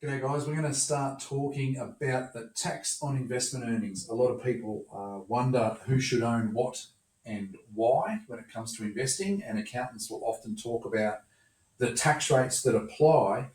G'day guys, we're going to start talking about the tax on investment earnings. A lot of people wonder who should own what and why when it comes to investing, and accountants will often talk about the tax rates that apply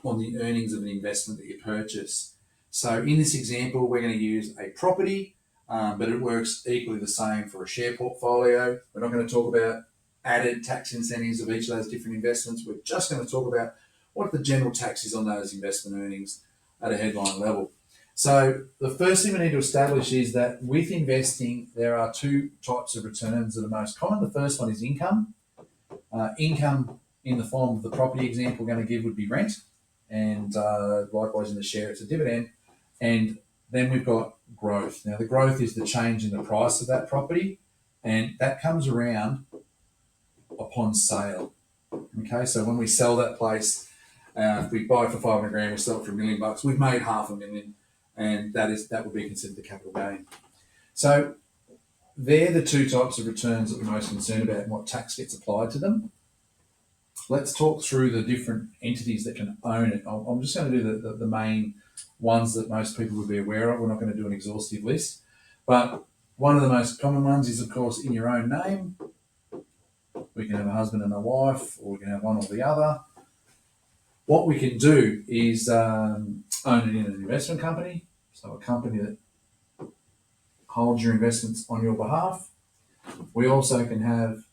on the earnings of an investment that you purchase. So in this example, we're going to use a property, but it works equally the same for a share portfolio. We're not going to talk about added tax incentives of each of those different investments. We're just going to talk about what the general tax is on those investment earnings at a headline level. So the first thing we need to establish is that with investing, there are two types of returns that are most common. The first one is income. Income in the form of the property example we're going to give would be rent, and likewise in the share it's a dividend. And then we've got growth. Now the growth is the change in the price of that property, and that comes around upon sale. Okay, so when we sell that place, if we buy it for 500 grand, we sell it for $1 million, we've made $500,000, and that would be considered the capital gain. So they're the two types of returns that we're most concerned about and what tax gets applied to them. Let's talk through the different entities that can own it. I'm just going to do the main ones that most people would be aware of. We're not going to do an exhaustive list, but one of the most common ones is, of course, in your own name. We can have a husband and a wife, or we can have one or the other. What we can do is own it in an investment company, so a company that holds your investments on your behalf. We also can have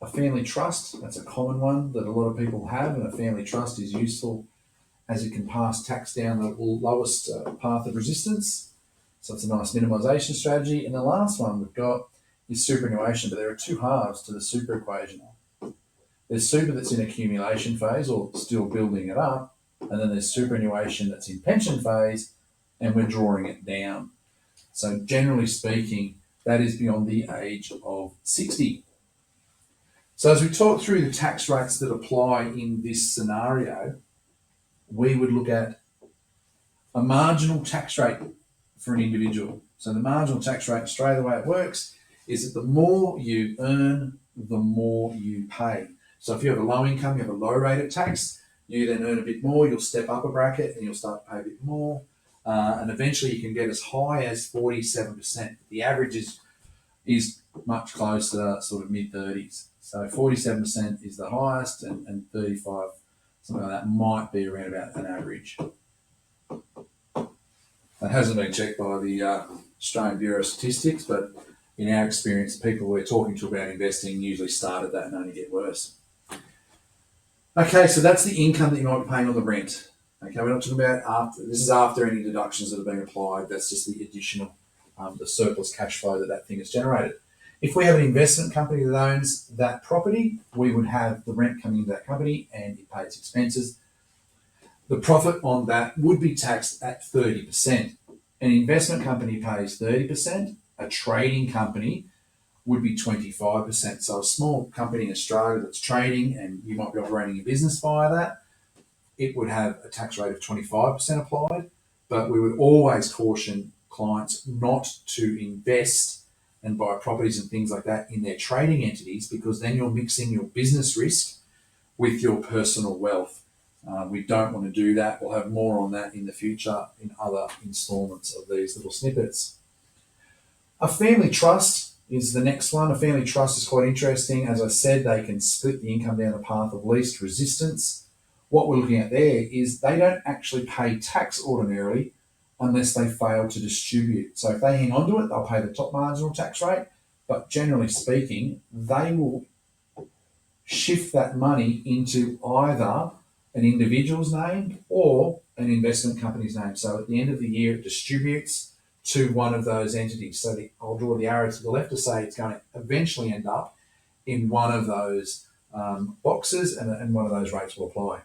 a family trust. That's a common one that a lot of people have, and a family trust is useful as it can pass tax down the lowest path of resistance. So it's a nice minimisation strategy. And the last one we've got is superannuation, but there are two halves to the super equation. There's super that's in accumulation phase or still building it up, and then there's superannuation that's in pension phase and we're drawing it down. So generally speaking, that is beyond the age of 60. So as we talk through the tax rates that apply in this scenario, we would look at a marginal tax rate for an individual. So the marginal tax rate in Australia, the way it works is that the more you earn, the more you pay. So if you have a low income, you have a low rate of tax, you then earn a bit more, you'll step up a bracket and you'll start to pay a bit more. And eventually you can get as high as 47%. The average is much closer, sort of mid-30s. So 47% is the highest, and 35, something like that, might be around about an average. That hasn't been checked by the Australian Bureau of Statistics, but in our experience, people we're talking to about investing usually start at that and only get worse. Okay, so that's the income that you might be paying on the rent. Okay, we're not talking about after. This is after any deductions that have been applied. That's just the additional, the surplus cash flow that thing has generated. If we have an investment company that owns that property, we would have the rent coming into that company and it pays expenses. The profit on that would be taxed at 30%. An investment company pays 30%. A trading company would be 25%. So a small company in Australia that's trading and you might be operating a business via that, it would have a tax rate of 25% applied. But we would always caution clients not to invest and buy properties and things like that in their trading entities, because then you're mixing your business risk with your personal wealth. We don't want to do that. We'll have more on that in the future in other installments of these little snippets. A family trust is the next one. A family trust is quite interesting. As I said, they can split the income down the path of least resistance. What we're looking at there is they don't actually pay tax ordinarily unless they fail to distribute. So if they hang on to it, they'll pay the top marginal tax rate, but generally speaking, they will shift that money into either an individual's name or an investment company's name. So at the end of the year, it distributes to one of those entities. So I'll draw the arrow to the left to say it's going to eventually end up in one of those boxes, and one of those rates will apply.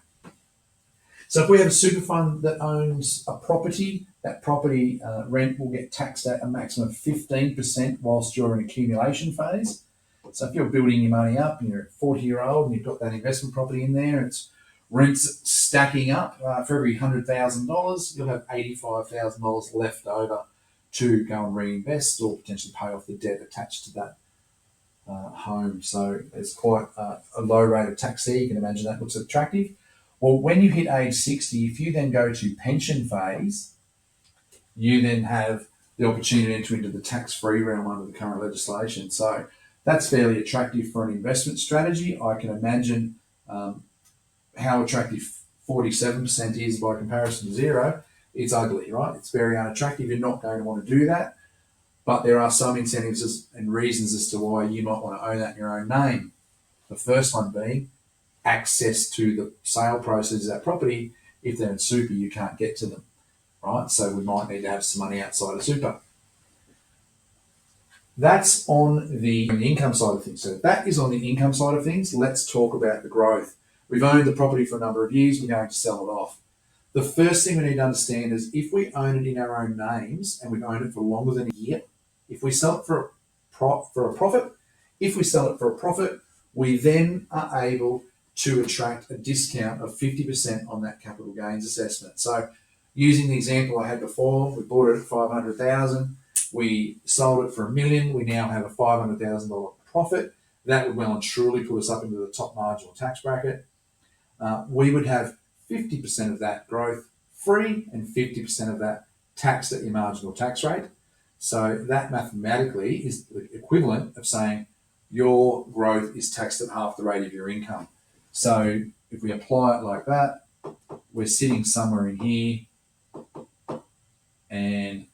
So if we have a super fund that owns a property, that property rent will get taxed at a maximum of 15% whilst you're in accumulation phase. So if you're building your money up and you're a 40-year-old and you've got that investment property in there, and it's rents stacking up, for every $100,000, you'll have $85,000 left over to go and reinvest or potentially pay off the debt attached to that home. So it's quite a low rate of tax there. You can imagine that looks attractive. Well, when you hit age 60, if you then go to pension phase, you then have the opportunity to enter into the tax-free realm under the current legislation. So that's fairly attractive for an investment strategy. I can imagine how attractive 47% is by comparison to zero. It's ugly, right? It's very unattractive. You're not going to want to do that. But there are some incentives and reasons as to why you might want to own that in your own name. The first one being access to the sale process of that property. If they're in super, you can't get to them, right? So we might need to have some money outside of super. That's on the income side of things. So that is on the income side of things. Let's talk about the growth. We've owned the property for a number of years. We're going to sell it off. The first thing we need to understand is if we own it in our own names and we've owned it for longer than a year, if we sell it for a profit, we then are able to attract a discount of 50% on that capital gains assessment. So using the example I had before, we bought it at 500,000, we sold it for $1 million, we now have a $500,000 profit. That would well and truly put us up into the top marginal tax bracket. We would have 50% of that growth free and 50% of that taxed at your marginal tax rate. So that mathematically is the equivalent of saying your growth is taxed at half the rate of your income. So if we apply it like that, we're sitting somewhere in here and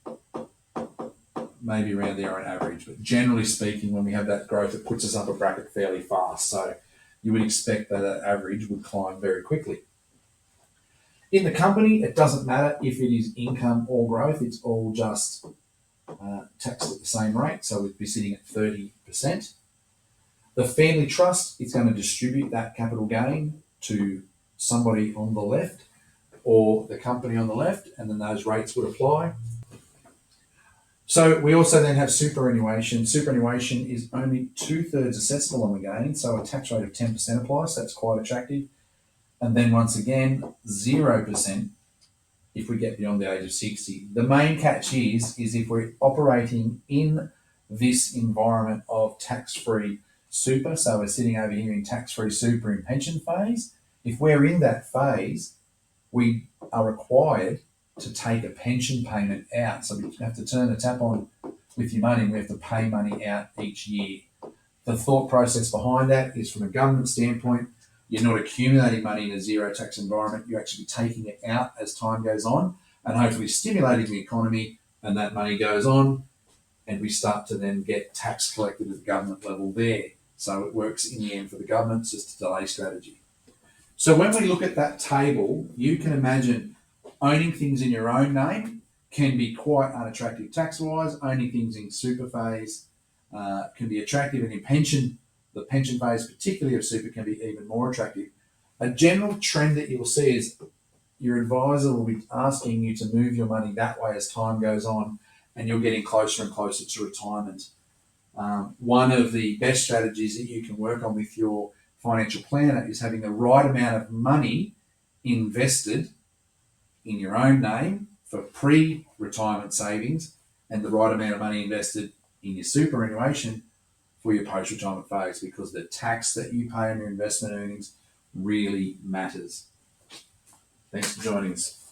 maybe around there on average. But generally speaking, when we have that growth, it puts us up a bracket fairly fast. So you would expect that that average would climb very quickly. In the company, it doesn't matter if it is income or growth. It's all just taxed at the same rate. So we'd be sitting at 30%. The family trust is going to distribute that capital gain to somebody on the left or the company on the left, and then those rates would apply. So we also then have superannuation. Superannuation is only 2/3 assessable on the gain, so a tax rate of 10% applies. So that's quite attractive. And then once again, 0% if we get beyond the age of 60. The main catch is if we're operating in this environment of tax-free super, so we're sitting over here in tax-free super in pension phase, if we're in that phase, we are required to take a pension payment out. So we have to turn the tap on with your money and we have to pay money out each year. The thought process behind that is from a government standpoint, you're not accumulating money in a zero tax environment, you're actually taking it out as time goes on and hopefully stimulating the economy, and that money goes on and we start to then get tax collected at the government level there. So it works in the end for the government, it's just a delay strategy. So when we look at that table, you can imagine owning things in your own name can be quite unattractive tax-wise. Owning things in super phase can be attractive, and in the pension phase, particularly of super, can be even more attractive. A general trend that you'll see is your advisor will be asking you to move your money that way as time goes on, and you're getting closer and closer to retirement. One of the best strategies that you can work on with your financial planner is having the right amount of money invested in your own name for pre-retirement savings and the right amount of money invested in your superannuation for your post-retirement phase, because the tax that you pay on your investment earnings really matters. Thanks for joining us.